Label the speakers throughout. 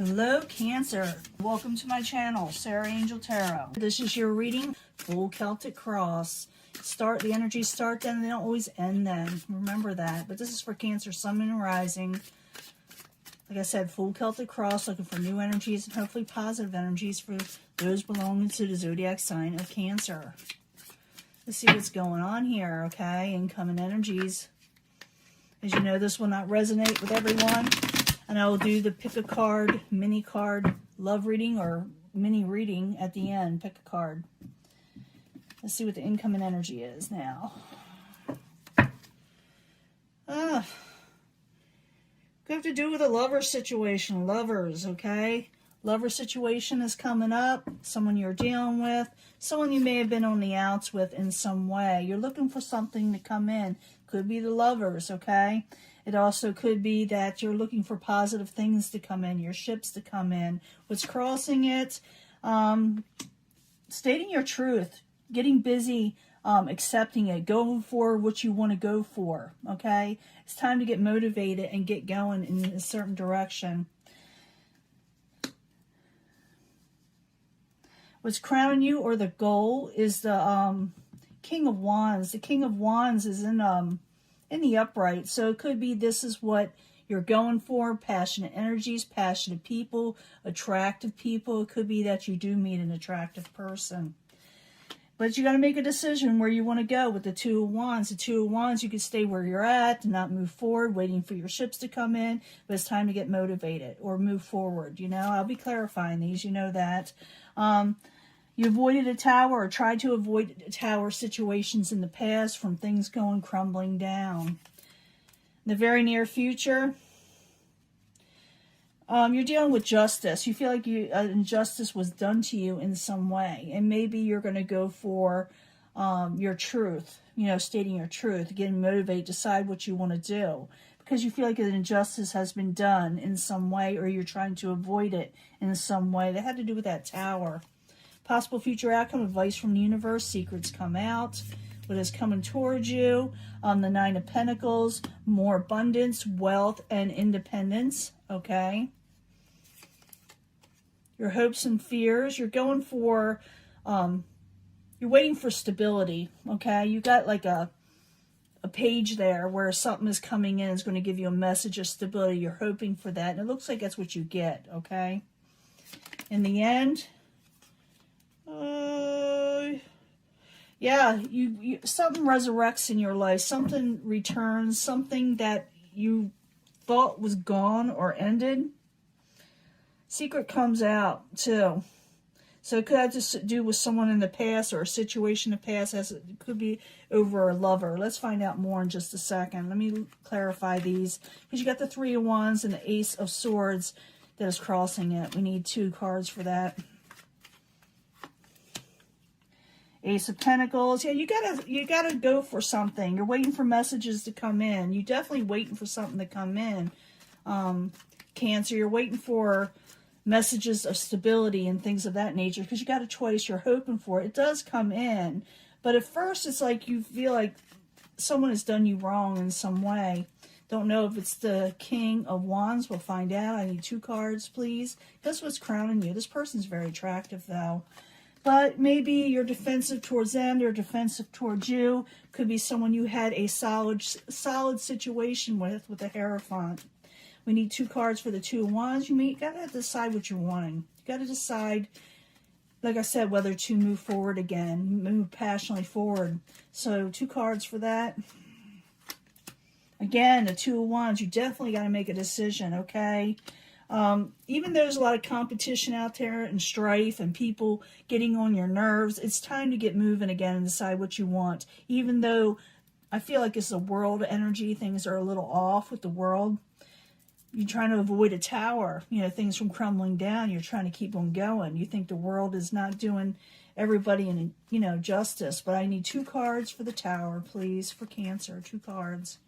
Speaker 1: Hello Cancer, welcome to my channel, Sarah Angel Tarot. This is your reading, full Celtic cross. The energies start then, and they don't always end then. Remember that. But this is for Cancer, Sun, Moon, and Rising. Like I said, full Celtic cross, looking for new energies and hopefully positive energies for those belonging to the zodiac sign of Cancer. Let's see what's going on here, okay? Incoming energies. As you know, this will not resonate with everyone. And I will do the pick a card, mini card, love reading or mini reading at the end. Pick a card. Let's see what the incoming energy is now. Could have to do with a lover situation. Lovers, okay? Lover situation is coming up. Someone you're dealing with. Someone you may have been on the outs with in some way. You're looking for something to come in. Could be the lovers, okay? It also could be that you're looking for positive things to come in, your ships to come in. What's crossing it? Stating your truth, getting busy, accepting it, going for what you want to go for, okay? It's time to get motivated and get going in a certain direction. What's crowning you or the goal is the King of Wands. The King of Wands is in the upright, so it could be this is what you're going for. Passionate energies, passionate people, attractive people. It could be that you do meet an attractive person, but you got to make a decision where you want to go with the Two of Wands. The Two of Wands, you could stay where you're at and not move forward, waiting for your ships to come in, but it's time to get motivated or move forward. You know, I'll be clarifying these, you know that. You avoided a tower or tried to avoid tower situations in the past from things going crumbling down. In the very near future, you're dealing with justice. You feel like injustice was done to you in some way. And maybe you're going to go for your truth, you know, stating your truth, getting motivated, decide what you want to do. Because you feel like an injustice has been done in some way, or you're trying to avoid it in some way. That had to do with that tower. Possible future outcome, advice from the universe, secrets come out, what is coming towards you, the Nine of Pentacles, more abundance, wealth, and independence, okay? Your hopes and fears, you're going for, you're waiting for stability, okay? You got like a page there where something is coming in, is going to give you a message of stability. You're hoping for that, and it looks like that's what you get, okay? In the end, yeah, you something resurrects in your life, something returns, something that you thought was gone or ended. Secret comes out too, so it could have to do with someone in the past or a situation in the past. It could be over a lover. Let's find out more in just a second. Let me clarify these, because you got the Three of Wands and the Ace of Swords that is crossing it. We need 2 cards for that. Ace of Pentacles. Yeah, you gotta go for something. You're waiting for messages to come in. You're definitely waiting for something to come in. Cancer, you're waiting for messages of stability and things of that nature, because you got a choice. You're hoping for it. It does come in, but at first it's like you feel like someone has done you wrong in some way. Don't know if it's the King of Wands. We'll find out. I need 2 cards, please. That's what's crowning you. This person's very attractive, though. But maybe you're defensive towards them, they're defensive towards you. Could be someone you had a solid situation with a Hierophant. We need 2 cards for the Two of Wands. You got to decide what you're wanting. You got to decide, like I said, whether to move forward again, move passionately forward. So 2 cards for that. Again, the Two of Wands, you definitely got to make a decision, okay? Even though there's a lot of competition out there and strife and people getting on your nerves, it's time to get moving again and decide what you want. Even though I feel like it's a world energy, things are a little off with the world. You're trying to avoid a tower, you know, things from crumbling down. You're trying to keep on going. You think the world is not doing everybody any, you know, justice. But I need 2 cards for the tower, please, for Cancer. 2 cards.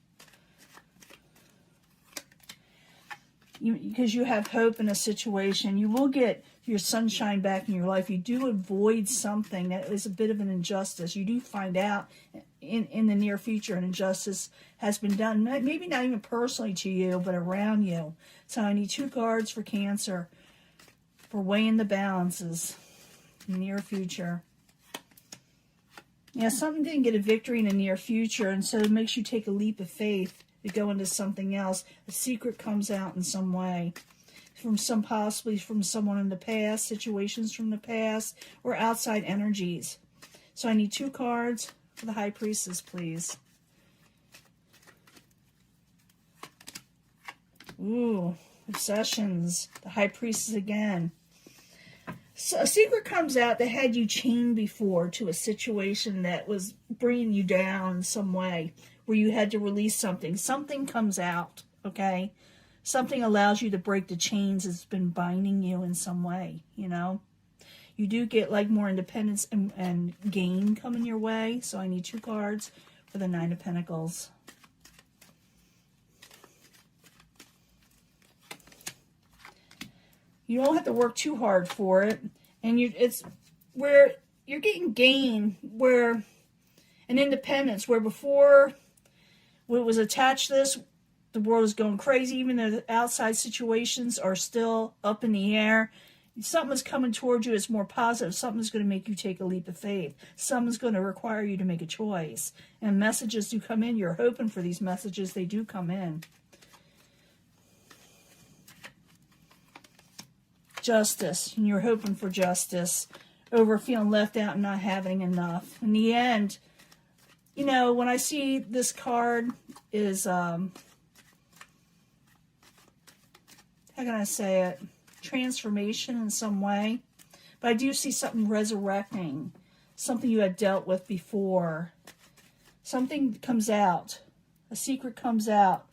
Speaker 1: Because you have hope in a situation. You will get your sunshine back in your life. You do avoid something that is a bit of an injustice. You do find out in the near future an injustice has been done. Maybe not even personally to you, but around you. So I need 2 cards for Cancer We're weighing the balances in the near future. Yeah, something didn't get a victory in the near future, and so it makes you take a leap of faith to go into something else. A secret comes out in some way. Possibly from someone in the past, situations from the past, or outside energies. So I need 2 cards for the High Priestess, please. Ooh, obsessions. The High Priestess again. So a secret comes out that had you chained before to a situation that was bringing you down in some way, where you had to release something. Something comes out, okay? Something allows you to break the chains that's been binding you in some way, you know? You do get like more independence and gain coming your way. So I need 2 cards for the 9 of Pentacles. You don't have to work too hard for it. And it's where you're getting gain, where an independence, where before when it was attached to this, the world is going crazy, even though the outside situations are still up in the air. Something's coming towards you. It's more positive. Something's going to make you take a leap of faith. Something's going to require you to make a choice. And messages do come in. You're hoping for these messages. They do come in. Justice. And you're hoping for justice over feeling left out and not having enough. In the end, you know, when I see this card is... how can I say it? Transformation in some way. But I do see something resurrecting. Something you had dealt with before. Something comes out. A secret comes out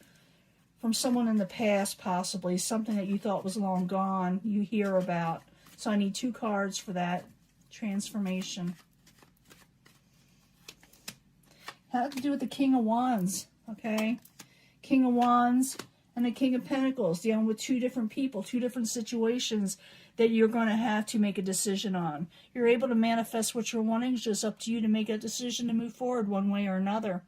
Speaker 1: from someone in the past, possibly. Something that you thought was long gone. You hear about. So I need 2 cards for that transformation. Had to do with the King of Wands. Okay? King of Wands and the King of Pentacles, dealing with 2 different people, 2 different situations that you're going to have to make a decision on. You're able to manifest what you're wanting. It's just up to you to make a decision to move forward one way or another.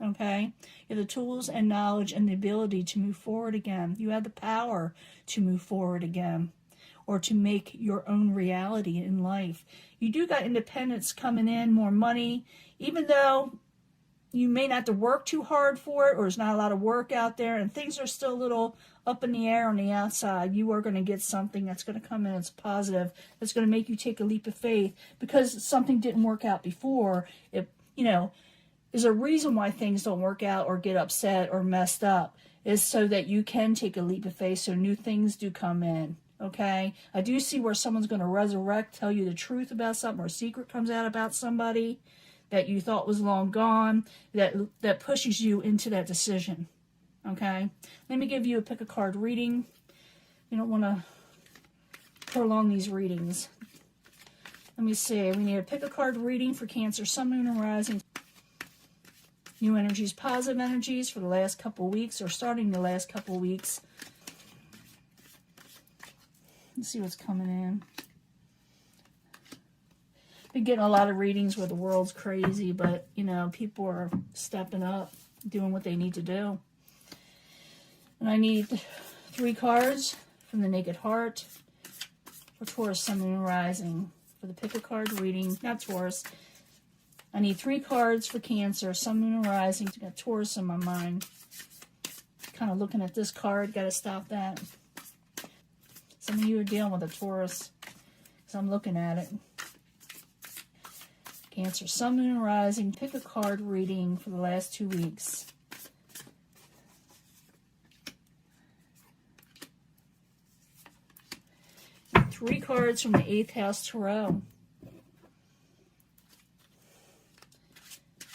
Speaker 1: Okay? You have the tools and knowledge and the ability to move forward again. You have the power to move forward again, or to make your own reality in life. You do got independence coming in, more money, even though you may not have to work too hard for it, or there's not a lot of work out there, and things are still a little up in the air on the outside. You are going to get something that's going to come in, it's positive, that's going to make you take a leap of faith, because something didn't work out before. It, you know, is a reason why things don't work out or get upset or messed up, is so that you can take a leap of faith, so new things do come in. Okay? I do see where someone's going to resurrect, tell you the truth about something, or a secret comes out about somebody that you thought was long gone, that pushes you into that decision. Okay? Let me give you a pick a card reading. You don't want to prolong these readings. Let me see. We need a pick a card reading for Cancer, Sun, Moon, and Rising. New energies, positive energies for the last couple weeks, or starting the last couple weeks. Let's see what's coming in. Been getting a lot of readings where the world's crazy, but, you know, people are stepping up, doing what they need to do. And I need 3 cards from the Naked Heart for Taurus, Sun, Moon, and Rising. For the pick a card reading, not Taurus. I need 3 cards for Cancer, Sun, Moon, and Rising. I got Taurus in my mind. Kind of looking at this card, got to stop that. Some of you are dealing with a Taurus, because I'm looking at it. Cancer, Sun, Moon, and Rising. Pick a card reading for the last 2 weeks. And 3 cards from the 8th House Tarot.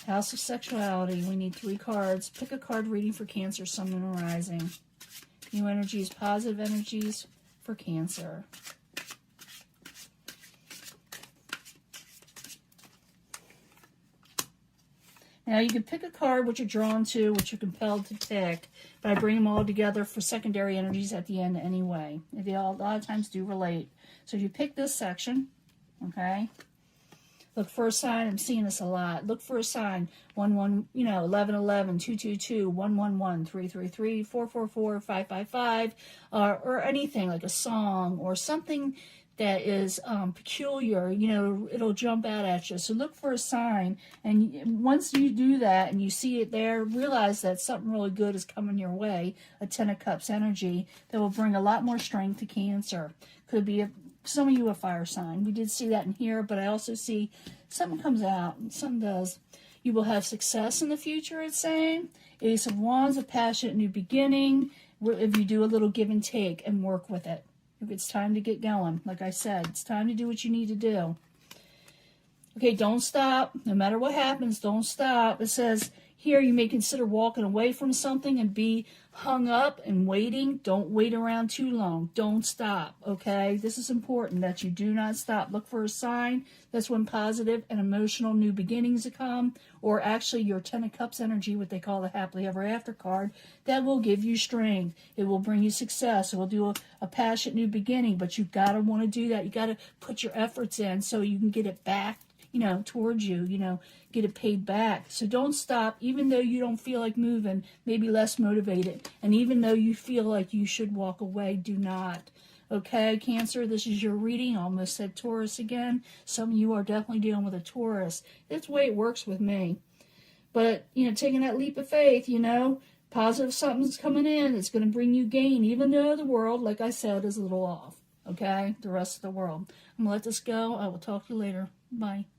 Speaker 1: House of Sexuality. We need 3 cards. Pick a card reading for Cancer, Sun, Moon, and Rising. New energies, positive energies for Cancer. Now, you can pick a card which you're drawn to, which you're compelled to pick, but I bring them all together for secondary energies at the end anyway. They all, a lot of times do relate. So if you pick this section, okay, look for a sign. I'm seeing this a lot. Look for a sign. 11, 222, 111, 333, 444, 555, or anything like a song or something that is peculiar, you know, it'll jump out at you. So look for a sign, and once you do that and you see it there, realize that something really good is coming your way, a Ten of Cups energy that will bring a lot more strength to Cancer. Could be some of you a fire sign. We did see that in here, but I also see something comes out, and something does. You will have success in the future, it's saying. Ace of Wands, a passionate new beginning, if you do a little give and take and work with it. If it's time to get going, like I said, it's time to do what you need to do. Okay, don't stop. No matter what happens, don't stop. It says here you may consider walking away from something and be hung up and waiting. Don't wait around too long. Don't stop, okay? This is important that you do not stop. Look for a sign. That's when positive and emotional new beginnings come, or actually your Ten of Cups energy, what they call the happily ever after card, that will give you strength. It will bring you success. It will do a passionate new beginning, but you've got to want to do that. You got to put your efforts in so you can get it back, you know, towards you, you know, get it paid back. So don't stop, even though you don't feel like moving, maybe less motivated. And even though you feel like you should walk away, do not. Okay, Cancer, this is your reading. I almost said Taurus again. Some of you are definitely dealing with a Taurus. That's the way it works with me. But, you know, taking that leap of faith, you know, positive something's coming in. It's going to bring you gain, even though the world, like I said, is a little off. Okay, the rest of the world. I'm going to let this go. I will talk to you later. Bye.